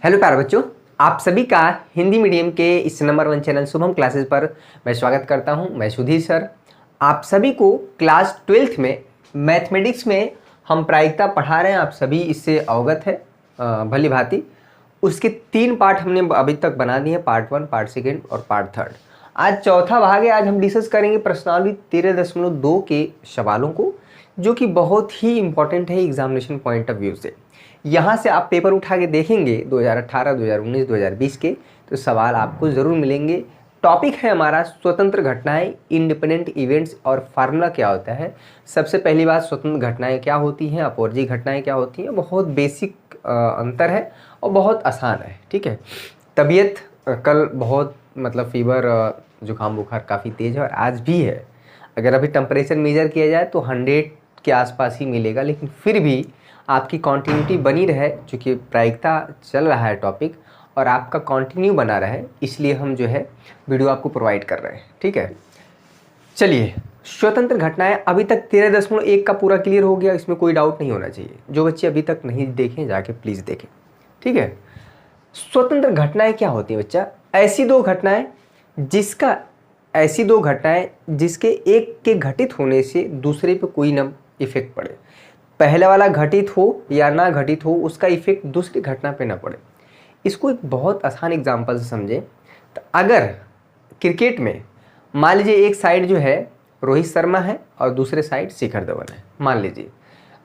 Hello प्यारे बच्चों, आप सभी का हिंदी मीडियम के इस नंबर 1 चैनल शुभम क्लासेस पर मैं स्वागत करता हूं। मैं सुधीर सर। आप सभी को क्लास 12th में मैथमेटिक्स में हम प्रायिकता पढ़ा रहे हैं। आप सभी इससे अवगत है भली भांति। उसके 3 पार्ट हमने अभी तक बना दिए हैं, पार्ट 1, पार्ट 2 और पार्ट 3। आज चौथा भाग है। आज हम डिस्कस करेंगे प्रश्नावली 13.2 के सवालों को, जो कि बहुत ही इंपॉर्टेंट है एग्जामिनेशन पॉइंट ऑफ व्यू से। यहाँ से आप पेपर उठा के देखेंगे 2018, 2019, 2020 के, तो सवाल आपको ज़रूर मिलेंगे। टॉपिक है हमारा स्वतंत्र घटनाएं, इंडिपेंडेंट इवेंट्स और फार्मूला क्या होता है। सबसे पहली बात, स्वतंत्र घटनाएं क्या होती हैं, अपवर्जी घटनाएं क्या होती हैं। बहुत बेसिक अंतर है और बहुत आसान है। ठीक है। तबीयत कल बहुत फीवर, जुकाम बुखार काफ़ी तेज़ है और आज भी है। अगर अभी टेम्परेचर मेजर किया जाए तो 100 के आसपास ही मिलेगा, लेकिन फिर भी आपकी कॉन्टिन्यूटी बनी रहे, चूँकि प्रायिकता चल रहा है टॉपिक और आपका कंटिन्यू बना रहे, इसलिए हम जो है वीडियो आपको प्रोवाइड कर रहे हैं। ठीक है। चलिए, स्वतंत्र घटनाएं अभी तक 13.1 का पूरा क्लियर हो गया, इसमें कोई डाउट नहीं होना चाहिए। जो बच्चे अभी तक नहीं देखें जाके प्लीज़ देखें। ठीक है। स्वतंत्र घटनाएं क्या होती हैं बच्चा? ऐसी दो घटनाएं जिसके एक के घटित होने से दूसरे पे कोई न इफेक्ट पड़े। पहले वाला घटित हो या ना घटित हो, उसका इफेक्ट दूसरी घटना पे ना पड़े। इसको एक बहुत आसान एग्जांपल से समझें तो अगर क्रिकेट में मान लीजिए एक साइड जो है रोहित शर्मा है और दूसरे साइड शिखर धवन है। मान लीजिए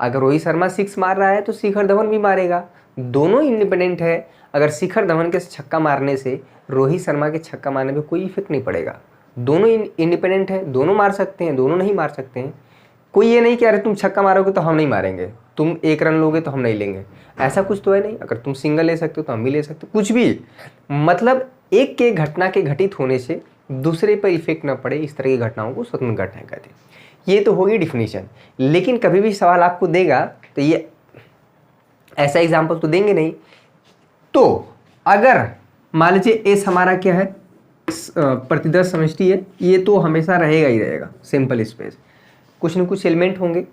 अगर रोहित शर्मा 6 मार रहा है तो शिखर धवन भी मारेगा। दोनों इंडिपेंडेंट है। अगर शिखर धवन के छक्का मारने से रोहित शर्मा के छक्का मारने पे कोई इफेक्ट नहीं पड़ेगा। दोनों इंडिपेंडेंट है, दोनों मार सकते हैं, दोनों नहीं मार सकते हैं। कोई ये नहीं कि अरे तुम छक्का मारोगे तो हम नहीं मारेंगे, तुम 1 रन लोगे तो हम नहीं लेंगे, ऐसा कुछ तो है नहीं। अगर तुम सिंगल ले सकते हो तो हम भी ले सकते हो। कुछ भी एक के घटना के घटित होने से दूसरे पर इफेक्ट ना पड़े, इस तरह की घटनाओं को स्वतंत्र घटनाएं कहते हैं। ये तो होगी डिफिनीशन। लेकिन कभी भी सवाल आपको देगा तो ये ऐसा एग्जाम्पल तो देंगे नहीं। तो अगर मान लीजिए एस हमारा क्या है, प्रतिदर्श समष्टि है, ये तो हमेशा रहेगा ही रहेगा। सिंपल स्पेस, कुछ न कुछ एलिमेंट होंगे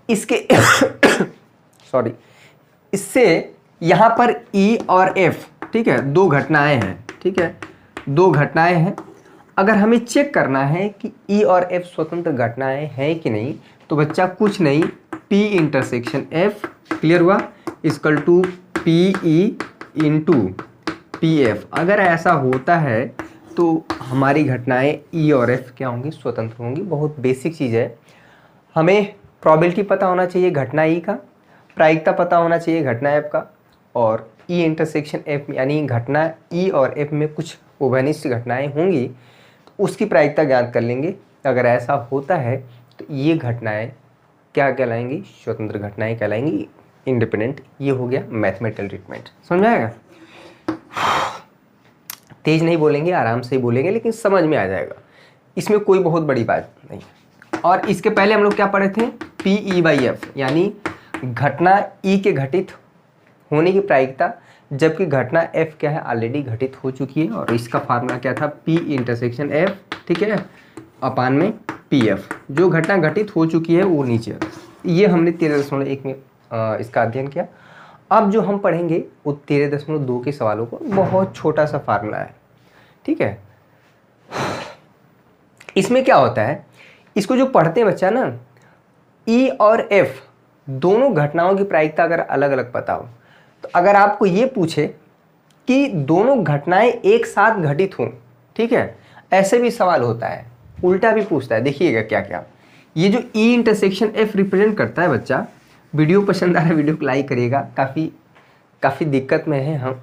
इसके सॉरी, इससे यहाँ पर ई और एफ, ठीक है, 2 घटनाएं हैं। ठीक है, 2 घटनाएं हैं। अगर हमें चेक करना है कि ई और एफ स्वतंत्र घटनाएं हैं कि नहीं, तो बच्चा कुछ नहीं, पी इंटरसेक्शन एफ, क्लियर हुआ, equal to P E into P F. अगर ऐसा होता है तो हमारी घटनाएं ई और एफ क्या होंगी, स्वतंत्र होंगी। बहुत बेसिक चीज़ है। हमें प्रोबेबिलिटी पता होना चाहिए घटना ई का, प्रायिकता पता होना चाहिए घटना एफ का, और ई इंटरसेक्शन एफ यानी घटना ई और एफ में कुछ उभयनिष्ठ घटनाएं होंगी तो उसकी प्रायिकता ज्ञात कर लेंगे। अगर ऐसा होता है तो ये घटनाएं क्या कहलाएंगी, स्वतंत्र घटनाएं कहलाएंगी, इंडिपेंडेंट। ये हो गया मैथमेटिकल ट्रीटमेंट। समझ में आएगा? तेज नहीं बोलेंगे, आराम से ही बोलेंगे, लेकिन समझ में आ जाएगा। इसमें कोई बहुत बड़ी बात नहीं। और इसके पहले हम लोग क्या पढ़े थे, पी ई बाई एफ, यानी घटना ई के घटित होने की प्रायिकता, जबकि घटना एफ क्या है, ऑलरेडी घटित हो चुकी है। और इसका फार्मूला क्या था, पी इंटरसेक्शन एफ, ठीक है, अपान में पी एफ। जो घटना घटित हो चुकी है वो नीचे। ये हमने 13.1 में इसका अध्ययन किया। अब जो हम पढ़ेंगे वो 13.2 के सवालों को, बहुत छोटा सा फार्मूला है। ठीक है। इसमें क्या होता है, इसको जो पढ़ते हैं बच्चा ना, ई और एफ दोनों घटनाओं की प्रायिकता अगर अलग अलग पता हो, तो अगर आपको ये पूछे कि दोनों घटनाएं एक साथ घटित हों, ठीक है, ऐसे भी सवाल होता है, उल्टा भी पूछता है। देखिएगा क्या क्या। ये जो ई इंटरसेक्शन एफ रिप्रेजेंट करता है बच्चा, वीडियो पसंद आ रहा है वीडियो को लाइक करिएगा। काफ़ी दिक्कत में है हम,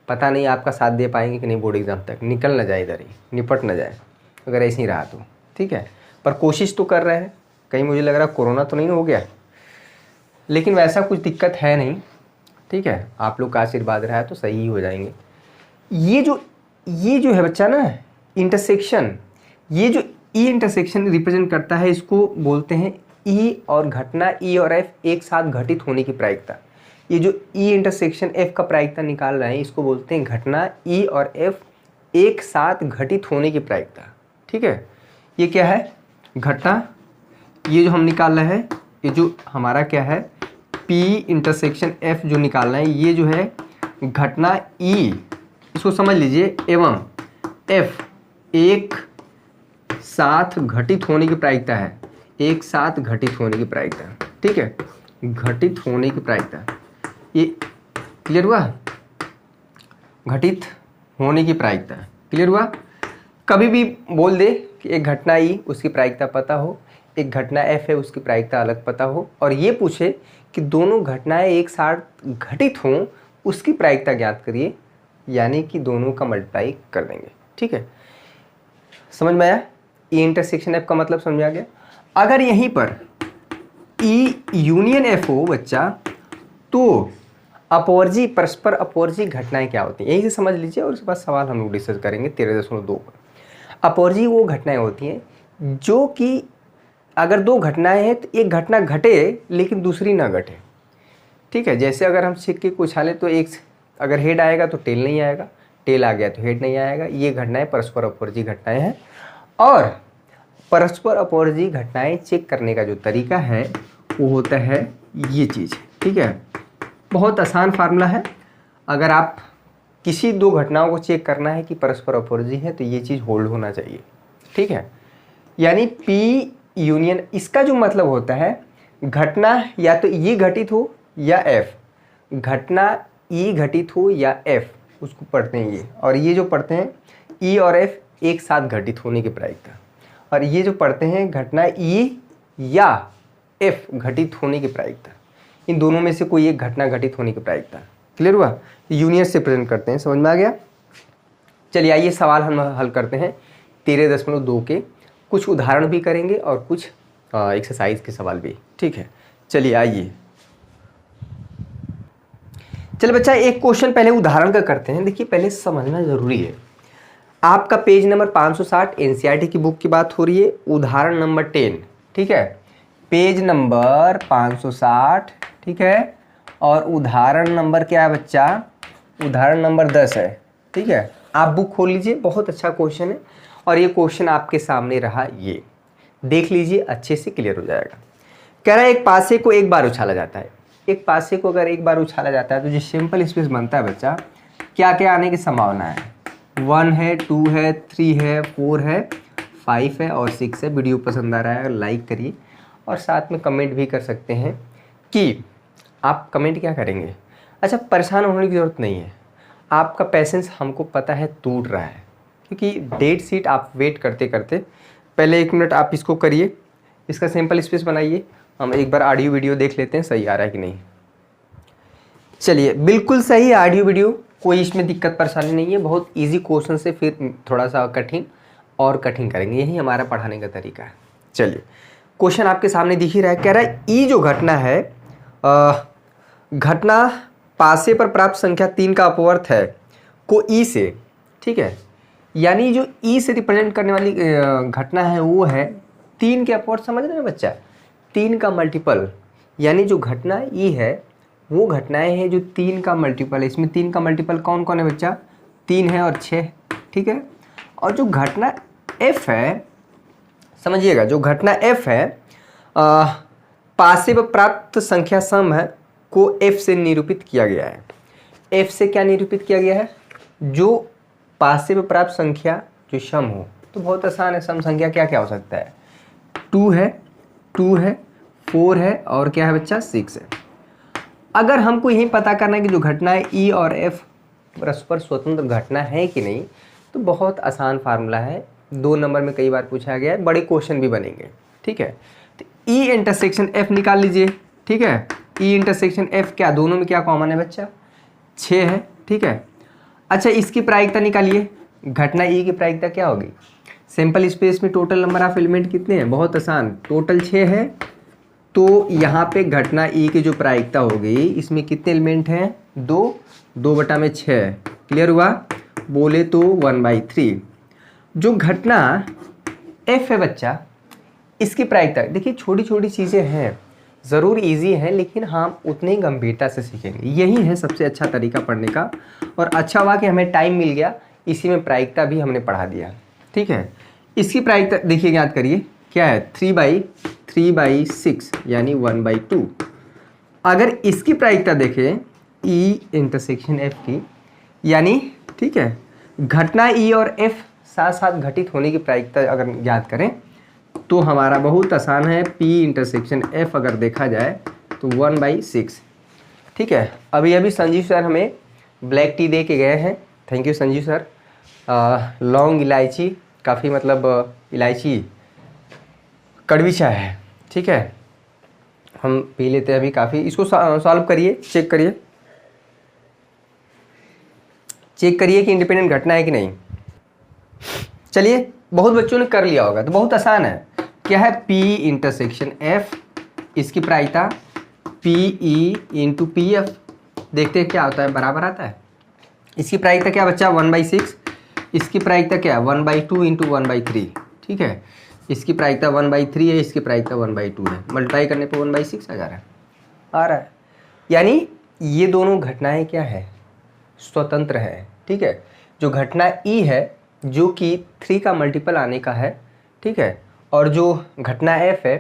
पता नहीं आपका साथ दे पाएंगे कि नहीं, बोर्ड एग्जाम तक निकल ना जाए, इधर ही निपट ना जाए अगर ऐसे ही रहा तो। ठीक है, पर कोशिश तो कर रहे हैं। कहीं मुझे लग रहा कोरोना तो नहीं हो गया, लेकिन वैसा कुछ दिक्कत है नहीं। ठीक है, आप लोग का आशीर्वाद रहा है तो सही हो जाएंगे। ये जो है बच्चा ना इंटरसेक्शन, ये जो ई इंटरसेक्शन रिप्रेजेंट करता है, इसको बोलते हैं ई और घटना ई और एफ एक साथ घटित होने की प्रायिकता। ये जो ई इंटरसेक्शन एफ का प्रायिकता निकाल रहे हैं, इसको बोलते हैं घटना ई और एफ एक साथ घटित होने की प्रायिकता। ठीक है, ये क्या है घटना, ये जो हम निकाल रहे हैं, ये जो हमारा क्या है पी इंटरसेक्शन एफ जो निकालना है, ये जो है घटना ई, इसको समझ लीजिए, एवं एफ एक साथ घटित होने की प्रायिकता है, एक साथ घटित होने की प्रायिकता, ठीक है, घटित होने की प्रायिकता, ये क्लियर हुआ, घटित होने की प्रायिकता, क्लियर हुआ। कभी भी बोल दे कि एक घटना ई उसकी प्रायिकता पता हो, एक घटना एफ है उसकी प्रायिकता अलग पता हो, और ये पूछे कि दोनों घटनाएं एक साथ घटित हों उसकी प्रायिकता ज्ञात करिए, यानी कि दोनों का मल्टीप्लाई कर देंगे, ठीक है। समझ में आया? ई इंटरसेक्शन एफ का मतलब समझ में आ गया। अगर यहीं पर ई यूनियन एफ हो बच्चा, तो अपवर्जी, परस्पर अपवर्जी घटनाएं क्या होती हैं, यही से समझ लीजिए, और उसके बाद सवाल हम लोग डिस्कस करेंगे 13.2 पर। अपवर्जी वो घटनाएं होती हैं जो कि अगर दो घटनाएं हैं तो एक घटना घटे लेकिन दूसरी ना घटे, ठीक है। जैसे अगर हम सिक्के को उछालें तो एक अगर हेड आएगा तो टेल नहीं आएगा, टेल आ गया तो हेड नहीं आएगा, ये घटनाएं परस्पर अपवर्जी घटनाएं हैं। और परस्पर अपवर्जी घटनाएं चेक करने का जो तरीका है वो होता है ये चीज़, ठीक है। बहुत आसान फार्मूला है। अगर आप किसी दो घटनाओं को चेक करना है कि परस्पर अपवर्जी है तो ये चीज़ होल्ड होना चाहिए, ठीक है। यानी P यूनियन, इसका जो मतलब होता है घटना या तो E घटित हो या F, घटना E घटित हो या F, उसको पढ़ते हैं ये, और ये जो पढ़ते हैं E और F एक साथ घटित होने की प्रायिकता, और ये जो पढ़ते हैं घटना E या F घटित होने की प्रायिकता, इन दोनों में से कोई एक घटना घटित होने की प्रायिकता। क्लियर हुआ? यूनियन से प्रेजेंट करते हैं, समझ में आ गया। चलिए आइए सवाल हम हल करते हैं 13.2 के, कुछ उदाहरण भी करेंगे और कुछ एक्सरसाइज के सवाल भी, ठीक है। चलिए आइए, चलिए बच्चा एक क्वेश्चन पहले उदाहरण का करते हैं। देखिए पहले समझना जरूरी है। आपका पेज नंबर 560 एनसीईआरटी की बुक की बात हो रही है, उदाहरण नंबर 10, ठीक है। पेज नंबर 560, ठीक है, और उदाहरण नंबर क्या है बच्चा? उदाहरण नंबर 10 है, ठीक है। आप बुक खोल लीजिए, बहुत अच्छा क्वेश्चन है, और ये क्वेश्चन आपके सामने रहा, ये देख लीजिए, अच्छे से क्लियर हो जाएगा। कह रहा है एक पासे को एक बार उछाला जाता है, एक पासे को अगर एक बार उछाला जाता है तो जो सिंपल स्पेस बनता है बच्चा, क्या क्या आने की संभावना है? 1 है, 2 है, 3 है, 4 है, 5 है और 6 है। वीडियो पसंद आ रहा है लाइक करिए, और साथ में कमेंट भी कर सकते हैं कि आप कमेंट क्या करेंगे। अच्छा, परेशान होने की ज़रूरत नहीं है, आपका पेशेंस हमको पता है टूट रहा है, क्योंकि डेट शीट आप वेट करते करते, पहले 1 मिनट आप इसको करिए, इसका सिंपल स्पेस बनाइए, हम एक बार ऑडियो वीडियो देख लेते हैं सही आ रहा है कि नहीं। चलिए बिल्कुल सही ऑडियो वीडियो, कोई इसमें दिक्कत परेशानी नहीं है। बहुत इजी क्वेश्चन से फिर थोड़ा सा कठिन और कठिन करेंगे, यही हमारा पढ़ाने का तरीका है। चलिए क्वेश्चन आपके सामने दिख ही रहा है, कह रहा है ई जो घटना है, घटना पासे पर प्राप्त संख्या 3 का अपवर्त है को ई से, ठीक है, यानी जो ई से रिप्रेजेंट करने वाली घटना है वो है 3 के अपवर्त। समझ रहे हैं बच्चा? 3 का मल्टीपल, यानी जो घटना ई है वो घटनाएं हैं जो 3 का मल्टीपल है। इसमें 3 का मल्टीपल कौन कौन है बच्चा? 3 है और 6, ठीक है। और जो घटना एफ है, समझिएगा, जो घटना एफ है पासे पर प्राप्त संख्या सम है को एफ से निरूपित किया गया है। एफ से क्या निरूपित किया गया है? जो पासे पर प्राप्त संख्या जो सम हो, तो बहुत आसान है, सम संख्या क्या क्या हो सकता है? 2 है, 2 है, 4 है और क्या है बच्चा? 6 है। अगर हमको यही पता करना है कि जो घटना है ई और एफ परस्पर स्वतंत्र घटना है कि नहीं, तो बहुत आसान फार्मूला है, 2 नंबर में कई बार पूछा गया है, बड़े क्वेश्चन भी बनेंगे, ठीक है। तो ई इंटरसेक्शन एफ निकाल लीजिए, ठीक है। ई इंटरसेक्शन एफ क्या, दोनों में क्या कॉमन है बच्चा? 6 है, ठीक है। अच्छा, इसकी प्रायिकता निकालिए, घटना ई की प्रायिकता क्या होगी? सिंपल स्पेस में टोटल नंबर ऑफ एलिमेंट कितने हैं? बहुत आसान, टोटल 6 है, तो यहाँ पे घटना ई की जो प्रायिकता होगी, इसमें कितने एलिमेंट हैं? 2, 2/6। क्लियर हुआ? बोले तो 1/3। जो घटना एफ है बच्चा, इसकी प्रायिकता, देखिए छोटी छोटी चीज़ें हैं, ज़रूर इजी है, लेकिन हम उतने ही गंभीरता से सीखेंगे। यही है सबसे अच्छा तरीका पढ़ने का, और अच्छा हुआ कि हमें टाइम मिल गया, इसी में प्रायिकता भी हमने पढ़ा दिया, ठीक है। इसकी प्रायिकता देखिए, याद करिए क्या है? 3/6 यानी 1/2। अगर इसकी प्रायिकता देखें ई इंटरसेक्शन एफ की, यानी ठीक है घटना ई और एफ साथ साथ घटित होने की प्रायिकता अगर ज्ञात करें तो हमारा बहुत आसान है। पी इंटरसेक्शन एफ अगर देखा जाए तो 1/6। ठीक है, अभी अभी संजीव सर हमें ब्लैक टी दे के गए हैं, थैंक यू संजीव सर। लौंग इलायची, काफ़ी मतलब इलायची कड़वी चाय है, ठीक है, हम पी लेते हैं अभी काफ़ी। इसको सॉल्व करिए, चेक करिए कि इंडिपेंडेंट घटना है कि नहीं। चलिए, बहुत बच्चों ने कर लिया होगा तो बहुत आसान है। क्या है? P इंटरसेक्शन F, इसकी प्रायिकता PE इंटू PF। देखते हैं क्या होता है, बराबर आता है। इसकी प्रायिकता क्या बच्चा? 1/6। इसकी प्रायिकता क्या है? 1/2 इंटू 1/3। ठीक है, इसकी प्रायिकता 1/3 है, इसकी प्रायिकता 1/2 है। मल्टीप्लाई करने पर 1/6 आ रहा है। यानी ये दोनों घटनाएं क्या है? स्वतंत्र है। ठीक है, जो घटना E है जो कि 3 का मल्टीपल आने का है, ठीक है, और जो घटना F है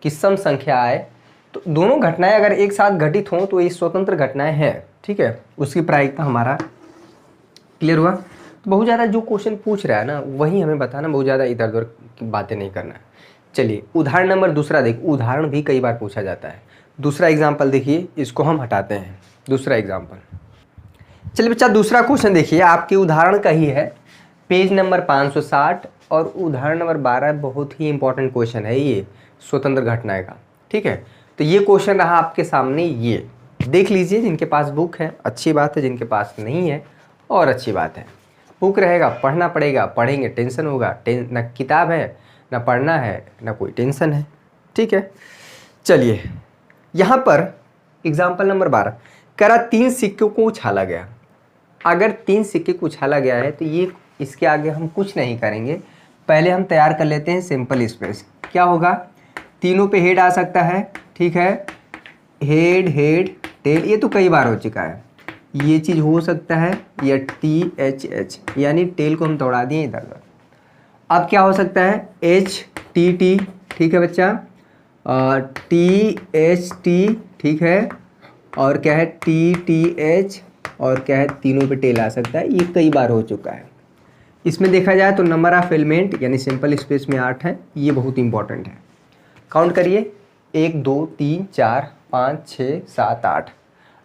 कि सम संख्या आए, तो दोनों घटनाएं अगर एक साथ घटित हों तो ये स्वतंत्र घटनाएं हैं। ठीक है, उसकी प्रायिकता हमारा क्लियर हुआ। तो बहुत ज़्यादा जो क्वेश्चन पूछ रहा है ना वही हमें बताना, बहुत ज़्यादा इधर उधर की बातें नहीं करना है। चलिए उदाहरण नंबर दूसरा देख, उदाहरण भी कई बार पूछा जाता है। दूसरा एग्जाम्पल देखिए, इसको हम हटाते हैं। दूसरा एग्जाम्पल, चलिए बच्चा दूसरा क्वेश्चन देखिए, आपके उदाहरण का ही है, पेज नंबर 560 और उदाहरण नंबर 12। बहुत ही इंपॉर्टेंट क्वेश्चन है ये स्वतंत्र घटनाएं का। ठीक है, तो ये क्वेश्चन रहा आपके सामने, ये देख लीजिए। जिनके पास बुक है अच्छी बात है, जिनके पास नहीं है और अच्छी बात है। बुक रहेगा पढ़ना पड़ेगा, पढ़ेंगे टेंशन होगा, ना किताब है ना पढ़ना है ना कोई टेंशन है। ठीक है, चलिए यहाँ पर एग्जाम्पल नंबर 12 करा 3 सिक्कों को उछाला गया। अगर 3 सिक्के को उछाला गया है तो ये इसके आगे हम कुछ नहीं करेंगे, पहले हम तैयार कर लेते हैं सिंपल स्पेस। क्या होगा? तीनों पे हेड आ सकता है, ठीक है, हेड हेड टेल, ये तो कई बार हो चुका है। ये चीज़ हो सकता है या THH, यानी टेल को हम दौड़ा दिए इधर उधर। अब क्या हो सकता है? HTT, ठीक है बच्चा, THT, ठीक है, और क्या है? TTH, और क्या है? तीनों पे टेल आ सकता है। ये कई बार हो चुका है। इसमें देखा जाए तो नंबर ऑफ एलिमेंट यानी सिंपल स्पेस में 8 है, ये बहुत इंपॉर्टेंट है। काउंट करिए, 1 2 3 4 5 6 7 8।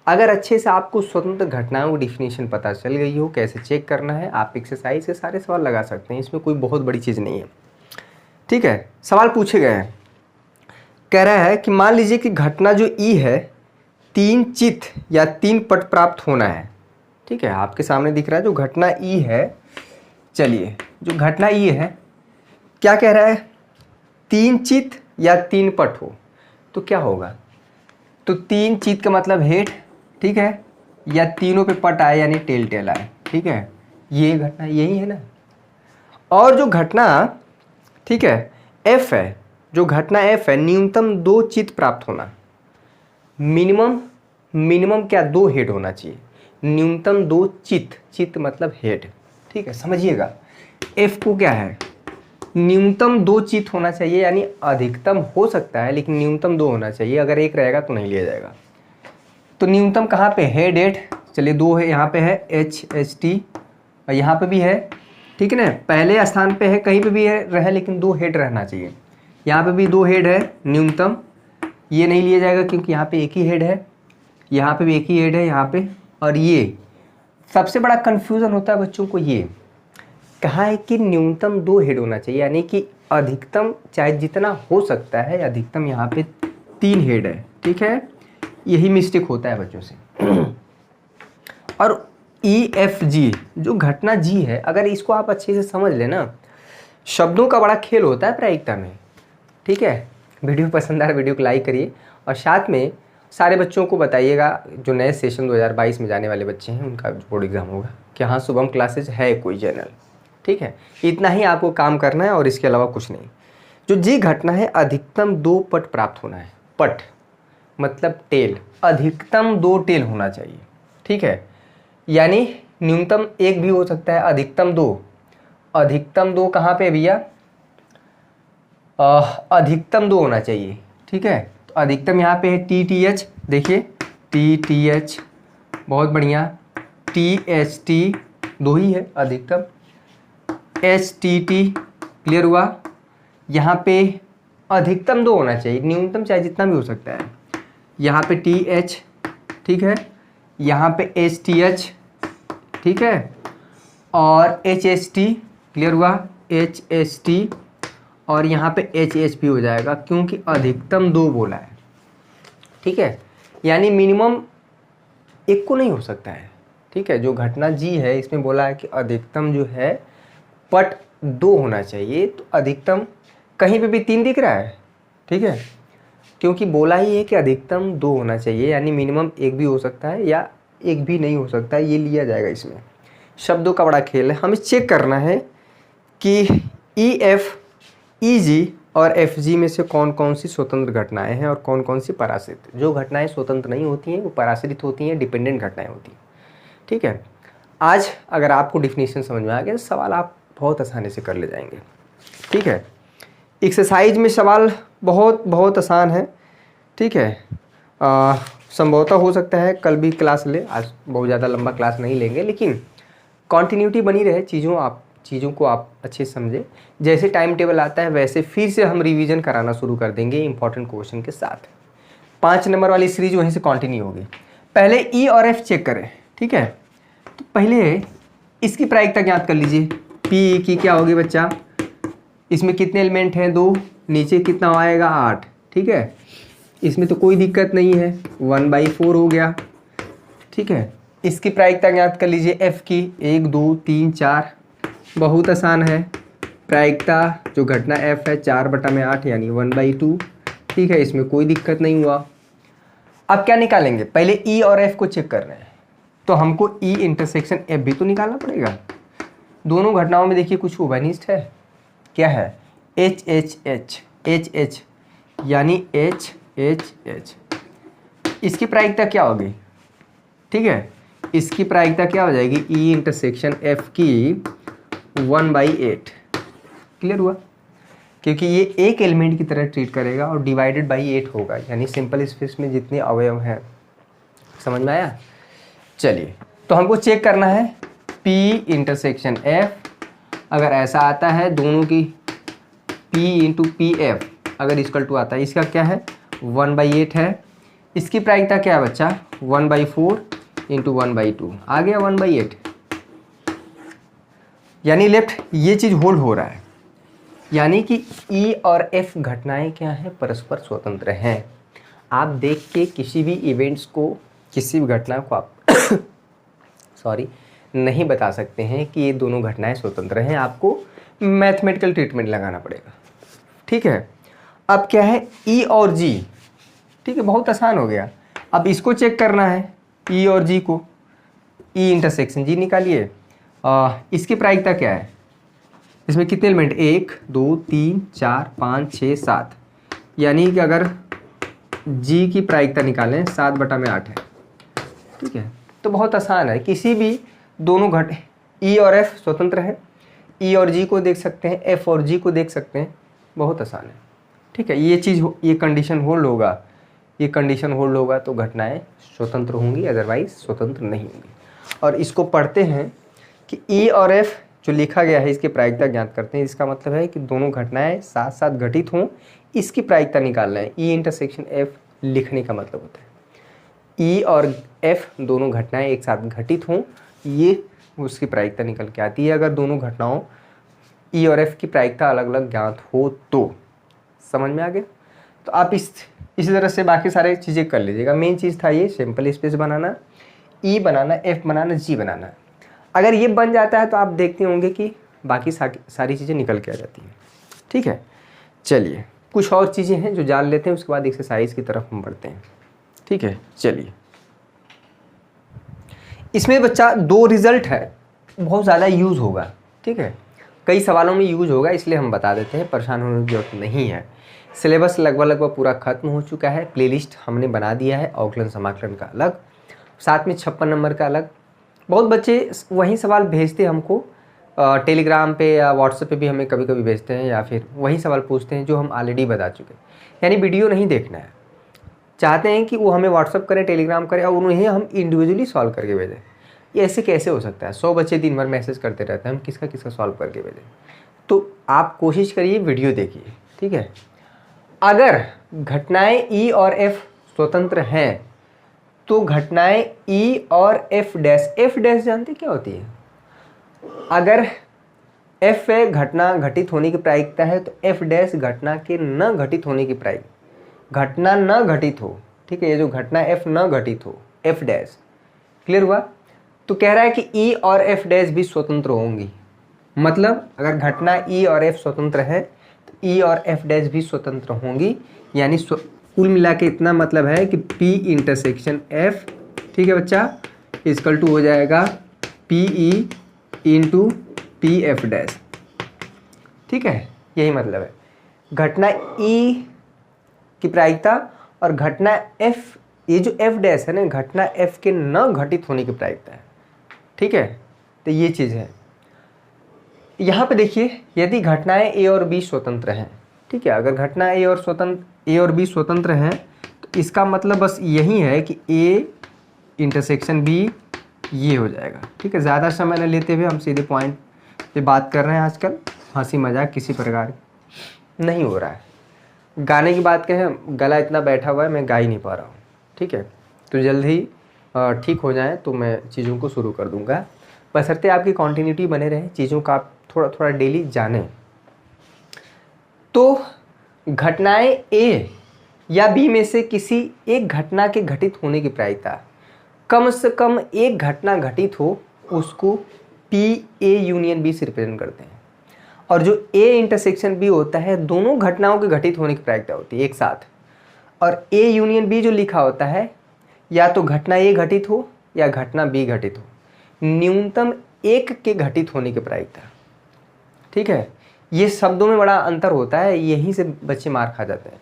अगर अच्छे से आपको स्वतंत्र घटनाओं की डिफिनीशन पता चल गई हो, कैसे चेक करना है, आप एक्सरसाइज से सारे सवाल लगा सकते हैं, इसमें कोई बहुत बड़ी चीज़ नहीं है। ठीक है, सवाल पूछे गए हैं, कह रहा है कि मान लीजिए कि घटना जो ई है 3 चित्त या 3 पट प्राप्त होना है। ठीक है, आपके सामने दिख रहा है जो घटना ई है। चलिए, जो घटना ई है क्या कह रहा है? 3 चित्त या 3 पट हो तो क्या होगा? तो 3 चित्त का मतलब हेड, ठीक है, या तीनों पे पट आए यानी टेल टेल आए। ठीक है, ये घटना यही है ना। और जो घटना, ठीक है, एफ है, जो घटना एफ है, न्यूनतम 2 चित्त प्राप्त होना। मिनिमम क्या? 2 हेड होना चाहिए। न्यूनतम 2 चित्त मतलब हेड। ठीक है, समझिएगा, एफ को क्या है? न्यूनतम 2 चित्त होना चाहिए, यानी अधिकतम हो सकता है लेकिन न्यूनतम 2 होना चाहिए। अगर एक रहेगा तो नहीं लिया जाएगा। तो न्यूनतम कहाँ पे? हेड हेड, चलिए 2 है, यहाँ पे है HHT और यहाँ पे भी है। ठीक है ना, पहले स्थान पे है, कहीं पे भी है रहे लेकिन 2 हेड रहना चाहिए। यहाँ पे भी 2 हेड है न्यूनतम, ये नहीं लिया जाएगा क्योंकि यहाँ पे एक ही हेड है, यहाँ पे भी एक ही हेड है यहाँ पे। और ये सबसे बड़ा कन्फ्यूज़न होता है बच्चों को, ये कहा है कि न्यूनतम 2 हेड होना चाहिए, यानी कि अधिकतम चाहे जितना हो सकता है, अधिकतम यहाँ पे 3 हेड है। ठीक है, यही मिस्टेक होता है बच्चों से। और EFG जो घटना जी है, अगर इसको आप अच्छे से समझ लेना, शब्दों का बड़ा खेल होता है प्रायिकता में। ठीक है, वीडियो पसंद आ रहा है वीडियो को लाइक करिए और साथ में सारे बच्चों को बताइएगा जो नए सेशन 2022 में जाने वाले बच्चे हैं उनका बोर्ड एग्जाम होगा कि हाँ शुभम क्लासेज है कोई चैनल। ठीक है, इतना ही आपको काम करना है और इसके अलावा कुछ नहीं। जो जी घटना है, अधिकतम 2 पट प्राप्त होना है। पट मतलब टेल, अधिकतम 2 टेल होना चाहिए। ठीक है, यानी न्यूनतम 1 भी हो सकता है, अधिकतम 2। अधिकतम 2 कहाँ पे भैया? अधिकतम 2 होना चाहिए। ठीक है, तो अधिकतम यहाँ पे है TTH, देखिए TTH बहुत बढ़िया। THT 2 ही है अधिकतम। HTT क्लियर हुआ। यहाँ पे अधिकतम 2 होना चाहिए, न्यूनतम चाहे जितना भी हो सकता है। यहाँ पे TH ठीक है, यहाँ पे HTH ठीक है, और HHT क्लियर हुआ, HHT, और यहाँ पे HH भी हो जाएगा क्योंकि अधिकतम 2 बोला है। ठीक है, यानी मिनिमम 1 को नहीं हो सकता है। ठीक है, जो घटना जी है इसमें बोला है कि अधिकतम जो है पट 2 होना चाहिए, तो अधिकतम कहीं पे भी 3 दिख रहा है। ठीक है, क्योंकि बोला ही है कि अधिकतम 2 होना चाहिए, यानी मिनिमम 1 भी हो सकता है या 1 भी नहीं हो सकता है, ये लिया जाएगा। इसमें शब्दों का बड़ा खेल है। हमें चेक करना है कि EF, EG और FG में से कौन कौन सी स्वतंत्र घटनाएं हैं और कौन कौन सी पराश्रित। जो घटनाएं स्वतंत्र नहीं होती हैं वो पराश्रित होती हैं, डिपेंडेंट घटनाएं होती हैं। ठीक है, आज अगर आपको डिफिनीशन समझ में आ गया तो सवाल आप बहुत आसानी से कर ले जाएंगे। ठीक है, एक्सरसाइज में सवाल बहुत आसान है। ठीक है, संभवतः हो सकता है कल भी क्लास ले, आज बहुत ज़्यादा लंबा क्लास नहीं लेंगे, लेकिन कॉन्टिन्यूटी बनी रहे, चीज़ों को आप अच्छे से समझें। जैसे टाइम टेबल आता है वैसे फिर से हम रिवीजन कराना शुरू कर देंगे इंपॉर्टेंट क्वेश्चन के साथ। 5 नंबर वाली सीरीज वहीं से कंटिन्यू होगी। पहले E और F चेक करें। ठीक है, तो पहले इसकी प्रायिकता ज्ञात कर लीजिए। P की क्या होगी बच्चा, इसमें कितने एलिमेंट हैं, 2, नीचे कितना आएगा 8। ठीक है, इसमें तो कोई दिक्कत नहीं है, 1/4 हो गया। ठीक है, इसकी प्रायिकता ज्ञात कर लीजिए F की, 1 2 3 4, बहुत आसान है। प्रायिकता जो घटना F है 4/8 यानी 1/2। ठीक है, इसमें कोई दिक्कत नहीं हुआ। अब क्या निकालेंगे, पहले E और F को चेक कर रहे हैं, तो हमको E इंटरसेक्शन F भी तो निकालना पड़ेगा। दोनों घटनाओं में देखिए कुछ उभयनिष्ठ है, क्या है, HH यानी HH। इसकी प्रायिकता क्या होगी, ठीक है, इसकी प्रायिकता क्या हो जाएगी, E इंटरसेक्शन F की 1/8। क्लियर हुआ, क्योंकि ये एक एलिमेंट की तरह ट्रीट करेगा और डिवाइडेड बाई 8 होगा, यानी सिंपल स्पेस में जितने अवयव हैं। समझ में आया। चलिए, तो हमको चेक करना है P इंटरसेक्शन F, अगर ऐसा आता है दोनों की P इंटू PF अगर इक्वल टू आता है, इसका क्या है 1/8 है। इसकी प्रायिकता क्या है बच्चा, 1/4 इंटू 1/2 आ गया 1/8, यानी लेफ्ट ये चीज़ होल्ड हो रहा है, यानी कि E और F घटनाएं क्या हैं, परस्पर स्वतंत्र हैं। आप देख के किसी भी इवेंट्स को, किसी भी घटना को आप नहीं बता सकते हैं कि ये दोनों घटनाएं स्वतंत्र हैं, आपको मैथमेटिकल ट्रीटमेंट लगाना पड़ेगा। ठीक है, अब क्या है E और G। ठीक है, बहुत आसान हो गया। अब इसको चेक करना है E और G को, E इंटरसेक्शन G निकालिए। इसकी प्रायिकता क्या है, इसमें कितने एलिमेंट, 1 2 3 4 5 6 7, यानी कि अगर G की प्रायिकता निकालें 7/8 है। ठीक है, तो बहुत आसान है, किसी भी दोनों E और F स्वतंत्र है, E और G को देख सकते हैं, F और G को देख सकते हैं, बहुत आसान है। ठीक है, ये कंडीशन होल्ड होगा, ये कंडीशन होल्ड होगा तो घटनाएं स्वतंत्र होंगी, अदरवाइज स्वतंत्र नहीं होंगी। और इसको पढ़ते हैं कि E और F जो लिखा गया है इसकी प्रायिकता ज्ञात करते हैं, इसका मतलब है कि दोनों घटनाएं साथ साथ घटित हों, इसकी प्रायिकता निकालना है। E इंटरसेक्शन F लिखने का मतलब होता है E और F दोनों घटनाएं एक साथ घटित हों, ये उसकी प्रायिकता निकल के आती है। अगर दोनों घटनाओं E और F की प्रायिकता अलग अलग ज्ञात हो तो। समझ में आ गया। तो आप इसी तरह से बाकी सारे चीज़ें कर लीजिएगा। मेन चीज़ था ये सिंपल स्पेस बनाना, E बनाना, F बनाना, G बनाना। अगर ये बन जाता है तो आप देखते होंगे कि बाकी सारी चीज़ें निकल के आ जाती हैं। ठीक है, चलिए कुछ और चीज़ें हैं जो जान लेते हैं, उसके बाद एक्सरसाइज की तरफ हम बढ़ते हैं। ठीक है, चलिए इसमें बच्चा 2 रिजल्ट है, बहुत ज़्यादा यूज़ होगा। ठीक है, कई सवालों में यूज़ होगा, इसलिए हम बता देते हैं, परेशान होने की जरूरत नहीं है। सिलेबस लगभग पूरा खत्म हो चुका है, प्लेलिस्ट हमने बना दिया है, अवकलन समाकलन का अलग, साथ में 56 नंबर का अलग। बहुत बच्चे वही सवाल भेजते हैं हमको, टेलीग्राम पे या व्हाट्सएप पे भी हमें कभी कभी भेजते हैं, या फिर वही सवाल पूछते हैं जो हम ऑलरेडी बता चुके हैं, यानी वीडियो नहीं देखना है। चाहते हैं कि वो हमें व्हाट्सअप करें, टेलीग्राम करें और उन्हें हम इंडिविजुअली सॉल्व करके भेजें। ये ऐसे कैसे हो सकता है? 100 बच्चे दिन भर मैसेज करते रहते हैं, हम किसका किसका सॉल्व करके भेजें? तो आप कोशिश करिए, वीडियो देखिए, ठीक है। अगर घटनाएं ई और एफ स्वतंत्र हैं तो घटनाएं ई और एफ डैश जानते क्या होती है? अगर एफ घटना घटित होने की प्रायिकता है तो एफ डैश घटना के न घटित होने की प्रायिकता, घटना न घटित हो, ठीक है, ये जो घटना एफ न घटित हो, एफ डैश। क्लियर हुआ? तो कह रहा है कि ई और एफ डैश भी स्वतंत्र होंगी। मतलब अगर घटना ई और एफ स्वतंत्र है तो ई और एफ डैश भी स्वतंत्र होंगी। यानी कुल मिला के इतना मतलब है कि पी इंटरसेक्शन एफ, ठीक है बच्चा, इक्वल टू हो जाएगा P E into P F dash. ठीक है, यही मतलब है। घटना ई की प्रायिकता और घटना एफ, ये जो एफ डैश है ना, घटना एफ के न घटित होने की प्रायिकता है। ठीक है, तो ये चीज़ है। यहाँ पे देखिए, यदि घटनाएं ए और बी स्वतंत्र हैं, ठीक है, अगर घटना ए और बी स्वतंत्र हैं तो इसका मतलब बस यही है कि ए इंटरसेक्शन बी ये हो जाएगा। ठीक है, ज़्यादा समय न लेते हुए हम सीधे पॉइंट पे बात कर रहे हैं। आजकल हंसी मजाक किसी प्रकार नहीं हो रहा है। गाने की बात कहें, गला इतना बैठा हुआ है, मैं गा ही नहीं पा रहा हूँ। ठीक है, तो जल्द ही ठीक हो जाए तो मैं चीज़ों को शुरू कर दूँगा, बशर्ते आपकी कॉन्टीन्यूटी बने रहे, चीज़ों का आप थोड़ा थोड़ा डेली जानें। तो घटनाएं ए या बी में से किसी एक घटना के घटित होने की प्रायिकता, कम से कम एक घटना घटित हो, उसको पी ए यूनियन बी से रिप्रेजेंट करते हैं। और जो ए इंटरसेक्शन बी होता है, दोनों घटनाओं के घटित होने की प्रायिकता होती है एक साथ। और ए यूनियन बी जो लिखा होता है, या तो घटना ए घटित हो या घटना बी घटित हो, न्यूनतम एक के घटित होने की प्रायिकता। ठीक है, ये शब्दों में बड़ा अंतर होता है, यहीं से बच्चे मार खा जाते हैं।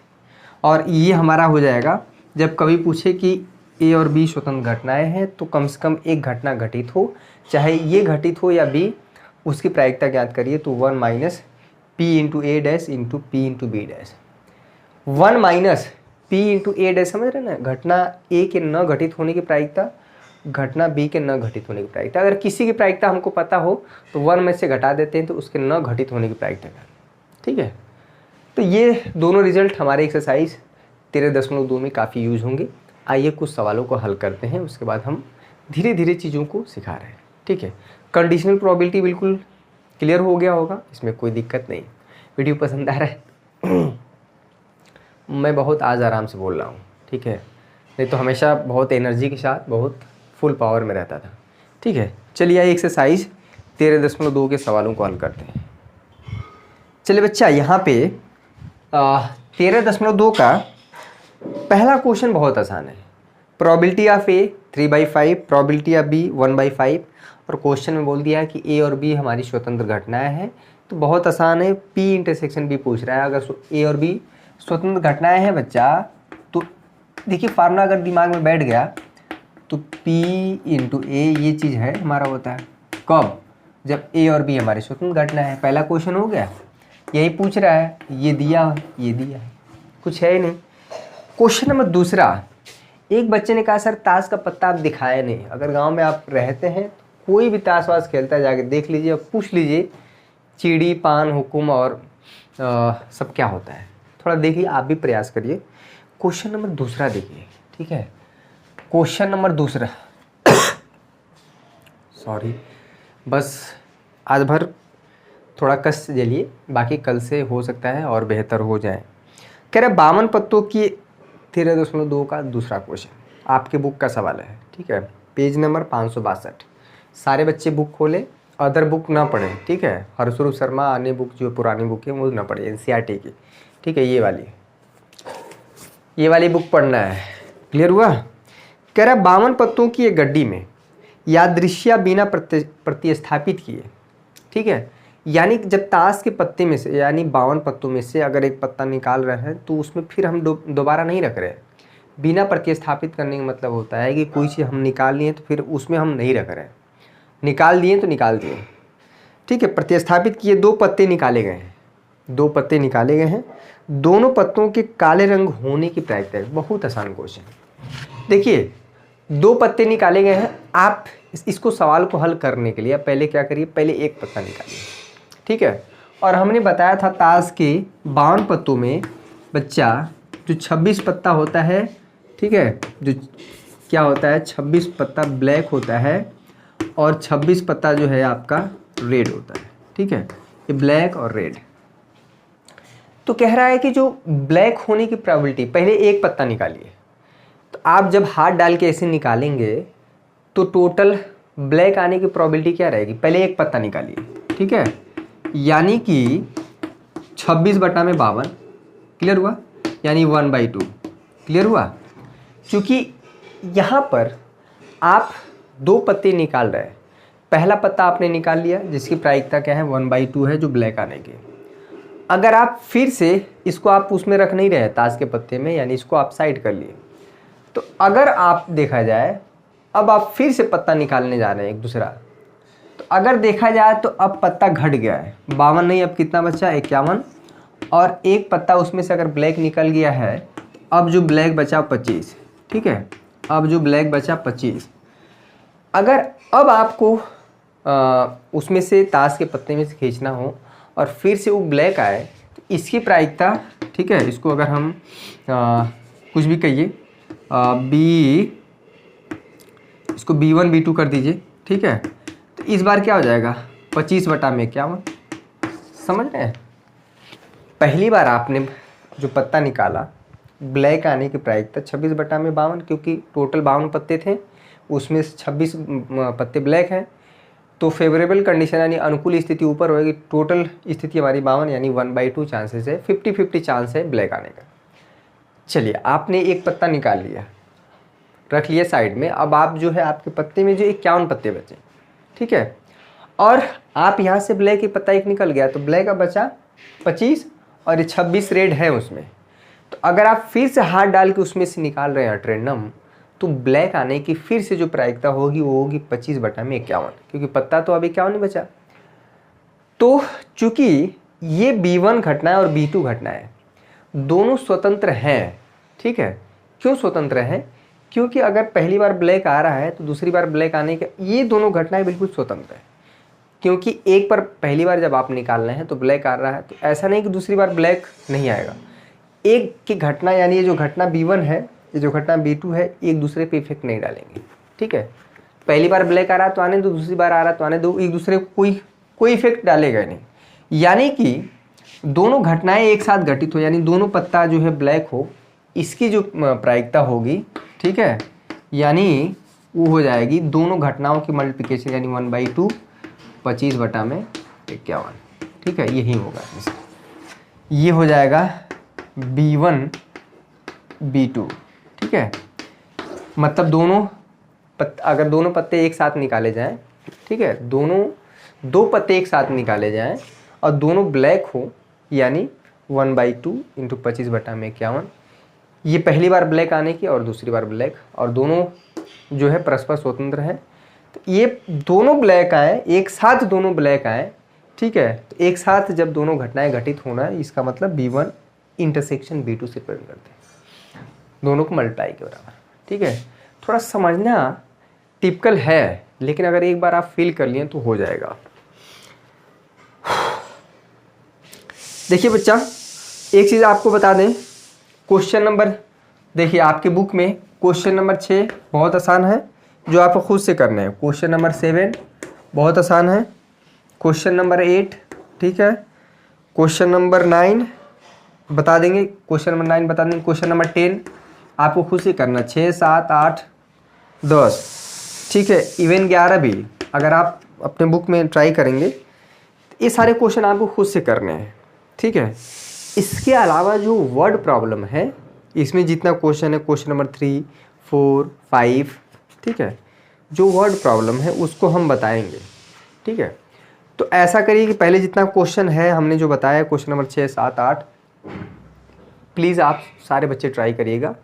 और ये हमारा हो जाएगा जब कभी पूछे कि ए और बी स्वतंत्र घटनाएं हैं तो कम से कम एक घटना घटित हो, चाहे ये घटित हो या बी, उसकी प्रायिकता ज्ञात करिए। तो 1 minus P into A dash into P into B dash. 1 minus P into A dash, समझ रहे ना, घटना ए के न घटित होने की प्रायिकता, घटना बी के न घटित होने की प्रायिकता। अगर किसी की प्रायिकता हमको पता हो तो 1 में से घटा देते हैं तो उसके न घटित होने की प्रायिकता। ठीक है, तो ये दोनों रिजल्ट हमारे एक्सरसाइज 13.2 में काफ़ी यूज होंगे। आइए कुछ सवालों को हल करते हैं, उसके बाद हम धीरे धीरे चीज़ों को सिखा रहे हैं। ठीक है, कंडीशनल प्रोबेबिलिटी बिल्कुल क्लियर हो गया होगा, इसमें कोई दिक्कत नहीं। वीडियो पसंद आ रहा है? मैं बहुत आज आराम से बोल रहा हूँ, ठीक है, नहीं तो हमेशा बहुत एनर्जी के साथ बहुत फुल पावर में रहता था। ठीक है, चलिए आइए एक्सरसाइज 13.2 के सवालों को हल करते हैं। चलिए बच्चा, यहाँ पे 13.2 का पहला क्वेश्चन बहुत आसान है। Probability of A 3/5, probability of B 1/5, और क्वेश्चन में बोल दिया है कि ए और बी हमारी स्वतंत्र घटनाएं हैं। तो बहुत आसान है, पी इंटरसेक्शन बी पूछ रहा है। अगर ए और बी स्वतंत्र घटनाएं हैं बच्चा, तो देखिए फार्मूला अगर दिमाग में बैठ गया तो पी इंटू ए ये चीज़ है हमारा होता है। कब? जब ए और बी हमारी स्वतंत्र घटना है। पहला क्वेश्चन हो गया, यही पूछ रहा है, ये दिया है, कुछ है ही नहीं। क्वेश्चन नंबर दूसरा, एक बच्चे ने कहा सर ताश का पत्ता आप दिखाया नहीं। अगर गांव में आप रहते हैं तो कोई भी ताश वाश खेलता है, जाके देख लीजिए और पूछ लीजिए चिड़ी पान हुकुम और सब क्या होता है, थोड़ा देखिए, आप भी प्रयास करिए। क्वेश्चन नंबर दूसरा देखिए, ठीक है, क्वेश्चन नंबर दूसरा सॉरी, बस आज भर थोड़ा कष्ट झेलिए, बाकी कल से हो सकता है और बेहतर हो जाए। कह रहे 52 पत्तों की 13.2 का दूसरा क्वेश्चन, आपके बुक का सवाल है। ठीक है, पेज नंबर 562। सारे बच्चे बुक खोलें, अदर बुक ना पढ़ें। ठीक है, हरसुरु शर्मा अन्य बुक जो पुरानी बुक है वो ना पढ़ें, एनसीईआरटी की। ठीक है, ये वाली बुक पढ़ना है। क्लियर हुआ? कह रहा 52 पत्तों की एक गड्डी में यादृश्य बिना प्रतिस्थापित किए। ठीक है, यानी जब ताश के पत्ते में से, यानी 52 पत्तों में से अगर एक पत्ता निकाल रहे हैं तो उसमें फिर हम दोबारा नहीं रख रहे हैं। बिना प्रतिस्थापित करने का मतलब होता है कि कोई चीज़ हम निकाल लिए तो फिर उसमें हम नहीं रख रहे हैं, निकाल दिए तो निकाल दिए। ठीक है, प्रतिस्थापित किए 2 पत्ते निकाले गए हैं। 2 पत्ते निकाले गए हैं, दोनों पत्तों के काले रंग होने की प्रायिकता है। बहुत आसान क्वेश्चन। देखिए 2 पत्ते निकाले गए हैं, आप इसको सवाल को हल करने के लिए आप पहले क्या करिए, पहले एक पत्ता निकालिए, ठीक है। और हमने बताया था ताश के 52 पत्तों में बच्चा जो 26 पत्ता होता है, ठीक है, जो क्या होता है 26 पत्ता ब्लैक होता है और 26 पत्ता जो है आपका रेड होता है, ठीक है। ये ब्लैक और रेड। तो कह रहा है कि जो ब्लैक होने की प्रोबेबिलिटी, पहले एक पत्ता निकालिए। तो आप जब हाथ डाल के ऐसे निकालेंगे तो टोटल ब्लैक आने की प्रोबेबिलिटी क्या रहेगी, पहले एक पत्ता निकालिए, ठीक है। यानी कि 26/52 क्लियर हुआ, यानी 1/2 क्लियर हुआ। क्योंकि यहाँ पर आप 2 पत्ते निकाल रहे हैं, पहला पत्ता आपने निकाल लिया जिसकी प्रायिकता क्या है 1/2 है जो ब्लैक आने की। अगर आप फिर से इसको आप उसमें रख नहीं रहे ताश के पत्ते में, यानी इसको आप साइड कर लिए, तो अगर आप देखा जाए अब आप फिर से पत्ता निकालने जा रहे हैं एक दूसरा, तो अगर देखा जाए तो अब पत्ता घट गया है, 52 नहीं, अब कितना बचा 51, और एक पत्ता उसमें से अगर ब्लैक निकल गया है, अब जो ब्लैक बचा 25, ठीक है। अब जो ब्लैक बचा 25, अगर अब आपको उसमें से ताश के पत्ते में से खींचना हो और फिर से वो ब्लैक आए, तो इसकी प्रायिकता, ठीक है, इसको अगर हम कुछ भी कहिए इसको B1 B2 कर दीजिए, ठीक है। तो इस बार क्या हो जाएगा 25/51, समझ रहे हैं। पहली बार आपने जो पत्ता निकाला ब्लैक आने की प्रायिकता 26/52, क्योंकि टोटल 52 पत्ते थे, उसमें 26 पत्ते ब्लैक हैं, तो फेवरेबल कंडीशन यानी अनुकूल स्थिति ऊपर होगी, टोटल स्थिति हमारी 52 यानी 1/2 चांसेस है, 50-50 चांस है ब्लैक आने का। चलिए आपने एक पत्ता निकाल लिया, रख लिया साइड में। अब आप जो है आपके पत्ते में जो 51 पत्ते बचे, ठीक है, और आप यहाँ से ब्लैक एक पत्ता एक निकल गया, तो ब्लैक का बचा 25 और ये 26 रेड है उसमें। तो अगर आप फिर से हाथ डाल के उसमें से निकाल रहे हैं रैंडम, तो ब्लैक आने की फिर से जो प्रायिकता होगी वो होगी 25/51, क्योंकि पत्ता तो अभी 51 नहीं बचा। तो चूंकि ये B1 घटना है और B2 घटना है, दोनों स्वतंत्र हैं, ठीक है। क्यों स्वतंत्र हैं, क्योंकि अगर पहली बार ब्लैक आ रहा है तो दूसरी बार ब्लैक आने के, ये दोनों घटनाएं बिल्कुल स्वतंत्र है। क्योंकि एक बार पहली बार जब आप निकाल रहे हैं तो ब्लैक आ रहा है, तो ऐसा नहीं कि दूसरी बार ब्लैक नहीं आएगा। एक की घटना यानी ये जो घटना B1 है, ये जो घटना B2 है, एक दूसरे पे इफेक्ट नहीं डालेंगे, ठीक है। पहली बार ब्लैक आ रहा है तो आने दो, दूसरी बार आ रहा है तो आने दो, एक दूसरे को कोई इफेक्ट डालेगा नहीं। यानी कि दोनों घटनाएं एक साथ घटित हो, यानी दोनों पत्ता जो है ब्लैक हो, इसकी जो प्रायिकता होगी, ठीक है, यानी वो हो जाएगी दोनों घटनाओं की मल्टीप्लिकेशन, यानी 1/2 25/51, ठीक है, यही होगा। ये हो जाएगा B1 B2, ठीक है। मतलब अगर दोनों पत्ते एक साथ निकाले जाएं, ठीक है, 2 पत्ते एक साथ निकाले जाएं और दोनों ब्लैक हो, यानी 1/2 × 25/51, ये पहली बार ब्लैक आने की और दूसरी बार ब्लैक, और दोनों जो है परस्पर स्वतंत्र हैं। तो ये दोनों ब्लैक आए, एक साथ दोनों ब्लैक आए, ठीक है। तो एक साथ जब दोनों घटनाएं घटित होना, इसका मतलब B1 इंटरसेक्शन B2 से रिप्रेजेंट करते हैं, दोनों को मल्टीप्लाई के बराबर, ठीक है। थोड़ा समझना टिपिकल है, लेकिन अगर एक बार आप फील कर लिए तो हो जाएगा। देखिए बच्चा, एक चीज़ आपको बता दें, क्वेश्चन नंबर, देखिए आपके बुक में क्वेश्चन नंबर 6 बहुत आसान है, जो आपको खुद से करने हैं। क्वेश्चन नंबर 7 बहुत आसान है, क्वेश्चन नंबर 8, ठीक है, क्वेश्चन नंबर 9 बता देंगे, क्वेश्चन नंबर 9 बता देंगे, क्वेश्चन नंबर 10 आपको खुद से करना, 6, 7, 8, 10, ठीक है, इवन 11 भी अगर आप अपने बुक में ट्राई करेंगे, ये सारे क्वेश्चन आपको खुद से करने हैं, ठीक है। इसके अलावा जो वर्ड प्रॉब्लम है, इसमें जितना क्वेश्चन है, क्वेश्चन नंबर 3, 4, 5, ठीक है, जो वर्ड प्रॉब्लम है उसको हम बताएंगे, ठीक है। तो ऐसा करिए कि पहले जितना क्वेश्चन है हमने जो बताया, क्वेश्चन नंबर 6, 7, 8, प्लीज़ आप सारे बच्चे ट्राई करिएगा।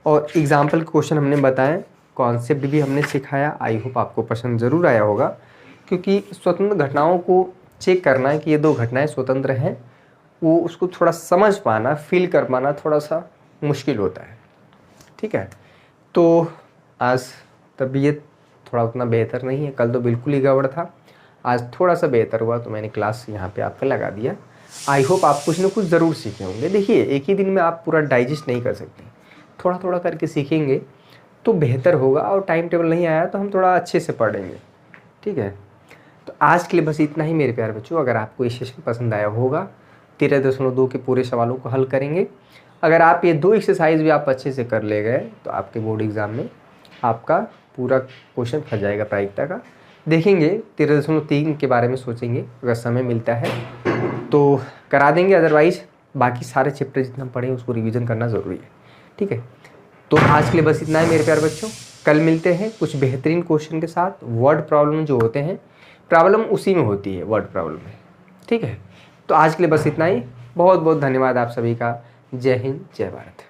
और एग्जाम्पल क्वेश्चन हमने बताए, कॉन्सेप्ट भी हमने सिखाया, आई होप आपको पसंद ज़रूर आया होगा। क्योंकि स्वतंत्र घटनाओं को चेक करना है कि ये 2 घटनाएं स्वतंत्र हैं वो उसको थोड़ा समझ पाना, फील कर पाना थोड़ा सा मुश्किल होता है। ठीक है, तो आज तबीयत थोड़ा उतना बेहतर नहीं है, कल तो बिल्कुल ही गड़बड़ था, आज थोड़ा सा बेहतर हुआ तो मैंने क्लास यहाँ पे आपका लगा दिया। आई होप आप कुछ ना कुछ ज़रूर सीखे होंगे। देखिए एक ही दिन में आप पूरा डाइजेस्ट नहीं कर सकते, थोड़ा थोड़ा करके सीखेंगे तो बेहतर होगा, और टाइम टेबल नहीं आया तो हम थोड़ा अच्छे से पढ़ेंगे। ठीक है, तो आज के लिए बस इतना ही मेरे प्यारे बच्चों। अगर आपको ये सेशन पसंद आया होगा, 13.2 के पूरे सवालों को हल करेंगे। अगर आप ये 2 एक्सरसाइज भी आप अच्छे से कर ले गए तो आपके बोर्ड एग्ज़ाम में आपका पूरा क्वेश्चन फंस जाएगा प्रायिकता का। देखेंगे 13.3 के बारे में सोचेंगे, अगर समय मिलता है तो करा देंगे, अदरवाइज़ बाकी सारे चैप्टर जितना पढ़े उसको रिवीजन करना ज़रूरी है। ठीक है, तो आज के लिए बस इतना है मेरे प्यारे बच्चों। कल मिलते हैं कुछ बेहतरीन क्वेश्चन के साथ। वर्ड प्रॉब्लम जो होते हैं, प्रॉब्लम उसी में होती है, वर्ड प्रॉब्लम में। ठीक है, तो आज के लिए बस इतना ही। बहुत बहुत धन्यवाद आप सभी का। जय हिंद, जय भारत।